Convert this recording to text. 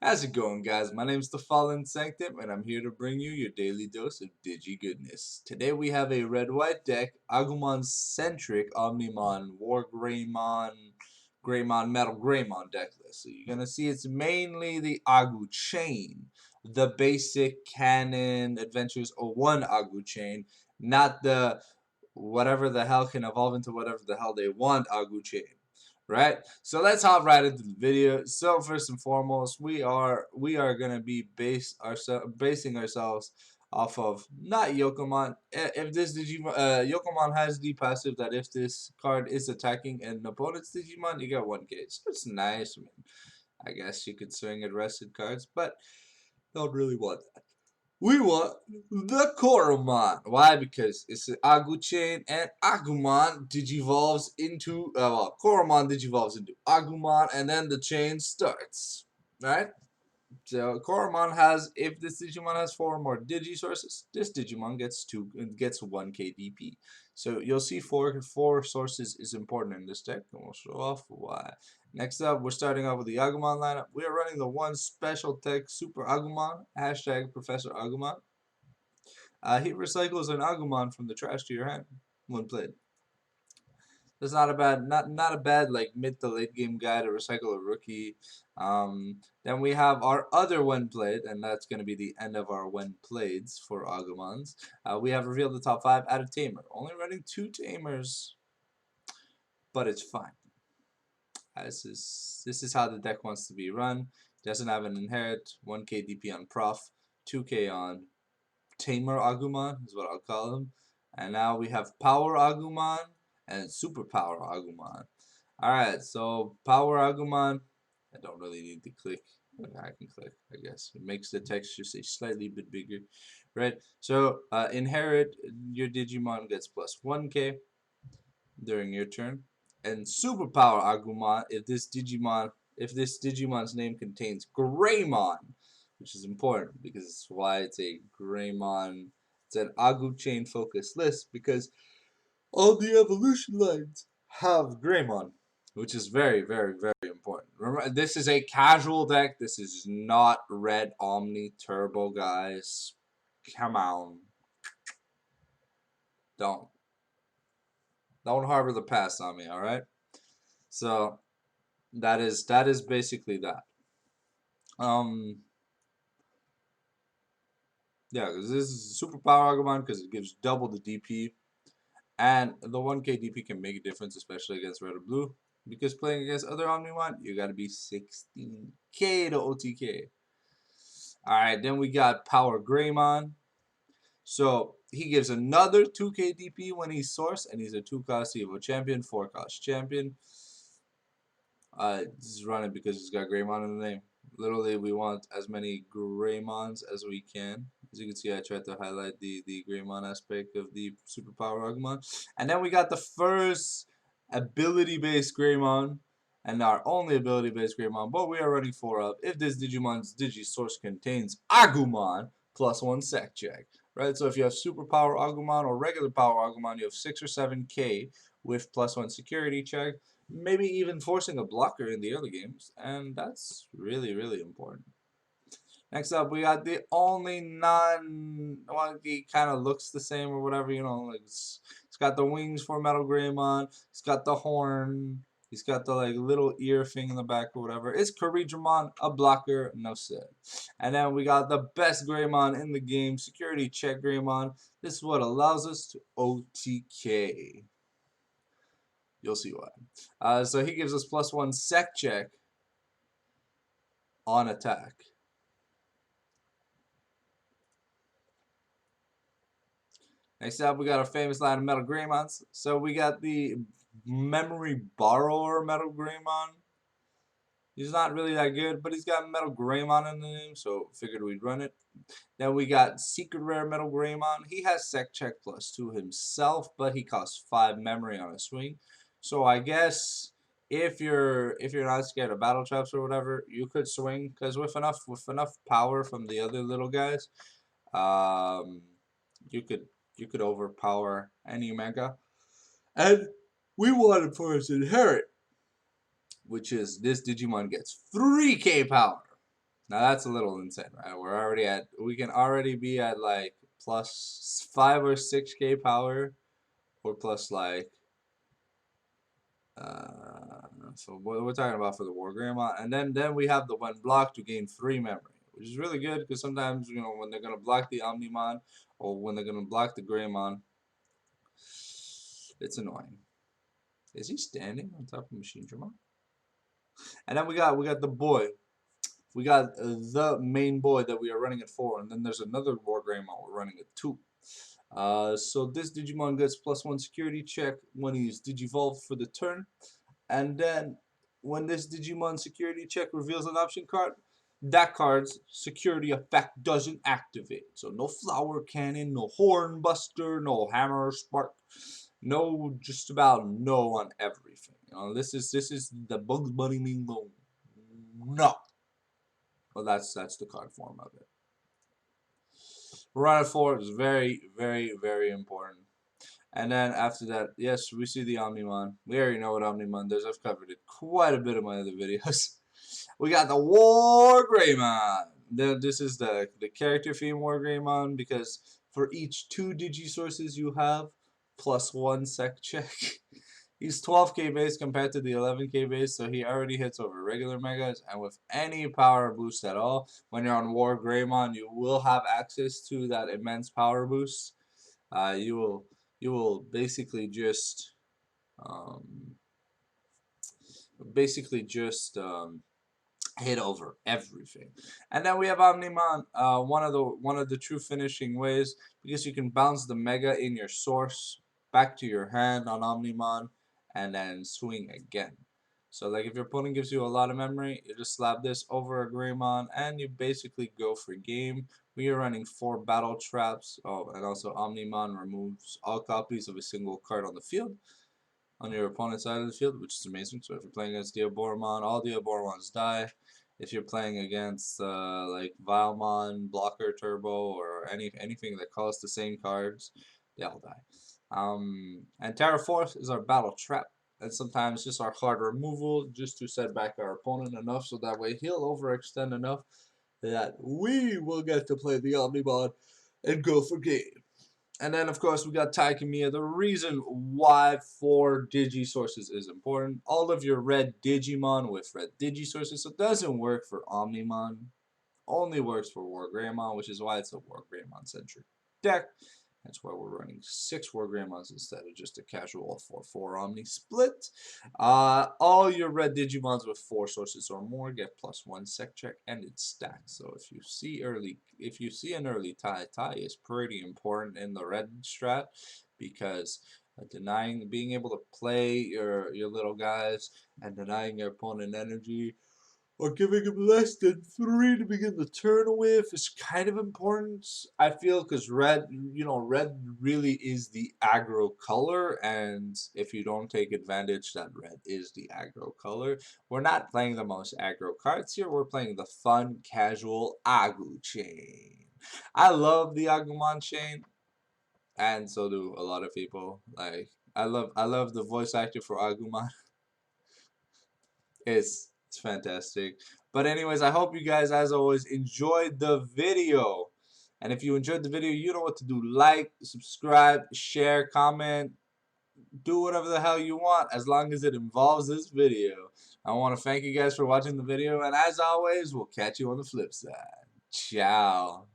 How's it going, guys? My name's the Fallen Sanctum, and I'm here to bring you your daily dose of Digi goodness. Today we have a red-white deck, Agumon Centric, Omnimon, Wargreymon, Greymon, Metal Greymon deck list. So you're gonna see it's mainly the Agu chain, the basic canon Adventures 01 Agu chain, not the whatever the hell can evolve into whatever the hell they want Agu chain. Right, so let's hop right into the video. So first and foremost, we are gonna be basing ourselves off of not Yokomon. If this Digimon, Yokomon has the passive that if this card is attacking an opponent's Digimon, you get 1k. So it's nice. I mean, I guess you could swing at rested cards, but don't really want that. We want the Koromon. Why? Because it's an Agu chain, and Agumon digivolves into Koromon digivolves into Agumon, and then the chain starts. Right? So Koromon has, if this Digimon has 4 or more Digi sources, this Digimon gets 1k DP. So you'll see four sources is important in this deck, and we'll show off why. Next up, we're starting off with the Agumon lineup. We are running the one special tech Super Agumon, hashtag Professor Agumon. He recycles an Agumon from the trash to your hand when played. That's not a bad, not a bad like mid to late game guy to recycle a rookie. Then we have our other when played, and that's going to be the end of our when playeds for Agumons. We have revealed the top 5 out of Tamer. Only running 2 Tamers, but it's fine. This is how the deck wants to be run. Doesn't have an inherit. 1k DP on Prof, 2k on Tamer Agumon is what I'll call him. And now we have Power Agumon and Superpower Agumon. Alright, so Power Agumon, I don't really need to click. I can click, I guess. It makes the texture say slightly bit bigger. Right, so inherit, your Digimon gets plus 1k during your turn. And Superpower Agumon, if this Digimon's name contains Greymon, which is important because it's why it's a Greymon. It's an Agu chain focused list because all the evolution lines have Greymon, which is very, very, very important. Remember, this is a casual deck. This is not Red Omni Turbo, guys. Come on. Don't harbor the past on me, alright? So that is basically that. Yeah, because this is Superpower Agumon because it gives double the DP. And the 1k DP can make a difference, especially against red or blue. Because playing against other Omnimon, you gotta be 16k to OTK. Alright, then we got Power Greymon. So he gives another 2k DP when he's sourced, and he's a 2-cost Evo champion, 4-cost champion. This is running because he's got Greymon in the name. Literally, we want as many Greymons as we can. As you can see, I tried to highlight the Greymon aspect of the Superpower Agumon. And then we got the first ability-based Greymon, and our only ability-based Greymon, but we are running 4 up. If this Digimon's Digi source contains Agumon, plus 1 sec check. Right, so if you have Superpower Agumon or regular Power Agumon, you have 6 or 7k with plus 1 security check. Maybe even forcing a blocker in the early games, and that's really, really important. Next up, we got the only well, he kind of looks the same or whatever, you know, like it's got the wings for Metal Greymon, it's got the horn, he's got the like little ear thing in the back or whatever. It's Koridramon, a blocker, no said. And then we got the best Greymon in the game, security check Greymon. This is what allows us to OTK. You'll see why. So he gives us plus 1 sec check on attack. Next up, we got our famous line of Metal Greymons. So we got the Memory Borrower Metal Greymon. He's not really that good, but he's got Metal Greymon in the name, so figured we'd run it. Then we got Secret Rare Metal Greymon. He has sec check plus 2 himself, but he costs 5 memory on a swing. So I guess if you're not scared of battle traps or whatever, you could swing because with enough power from the other little guys, you could overpower any mega. And we wanted for his inherit, which is this Digimon gets 3k power. Now that's a little insane, right? We can already be at like plus 5 or 6k power, or plus like, so what we're talking about for the Wargreymon, and then we have the when blocked to gain 3 memory, which is really good because sometimes when they're gonna block the Omnimon or when they're gonna block the Greymon, it's annoying. Is he standing on top of Machine Dramon? And then we got the boy. We got the main boy that we are running at 4, and then there's another Wargreymon we're running at 2. So this Digimon gets +1 security check when he's digivolved for the turn, and then when this Digimon security check reveals an option card, that card's security effect doesn't activate. So no flower cannon, no horn buster, no hammer spark, no just about no on everything. This is the Bugs Bunny Mingo. No. Well, that's the card form of it. Run at 4 is very, very, very important. And then after that, yes, we see the Omnimon. We already know what Omnimon does. I've covered it quite a bit in my other videos. We got the Wargreymon. This is the character theme Wargreymon, because for each 2 digi sources you have, +1 sec check. He's 12k base compared to the 11k base, so he already hits over regular megas, and with any power boost at all, when you're on Wargreymon, you will have access to that immense power boost. You will um, basically just hit over everything. And then we have Omnimon, one of the true finishing ways, because you can bounce the mega in your source back to your hand on Omnimon and then swing again. So like if your opponent gives you a lot of memory, you just slap this over a Greymon and you basically go for game. We are running 4 battle traps. Oh, and also Omnimon removes all copies of a single card on the field on your opponent's side of the field, which is amazing. So if you're playing against Diaboromon, all Diaboromons die. If you're playing against like Vilemon, Blocker Turbo, or anything that costs the same cards, they all die. And Terra Force is our battle trap, and sometimes just our card removal, just to set back our opponent enough so that way he'll overextend enough that we will get to play the Omnimon and go for game. And then, of course, we got Taikamiya. The reason why 4 Digi sources is important. All of your red Digimon with red Digi sources. So it doesn't work for Omnimon. Only works for Wargreymon, which is why it's a Wargreymon centric deck. That's why we're running 6 Wargreymons instead of just a casual 4/4 Omni split. All your red Digimons with 4 sources or more get +1 sec check, and it's stacked. So if you see an early tie is pretty important in the red strat, because being able to play your little guys and denying your opponent energy, or giving him less than 3 to begin the turn with is kind of important, I feel, because red really is the aggro color, and if you don't take advantage that red is the aggro color, we're not playing the most aggro cards here, we're playing the fun, casual Agu chain. I love the Agumon chain, and so do a lot of people. Like, I love the voice actor for Agumon. It's fantastic. But anyways, I hope you guys, as always, enjoyed the video. And if you enjoyed the video, you know what to do. Like, subscribe, share, comment, do whatever the hell you want, as long as it involves this video. I want to thank you guys for watching the video, and as always, we'll catch you on the flip side. Ciao.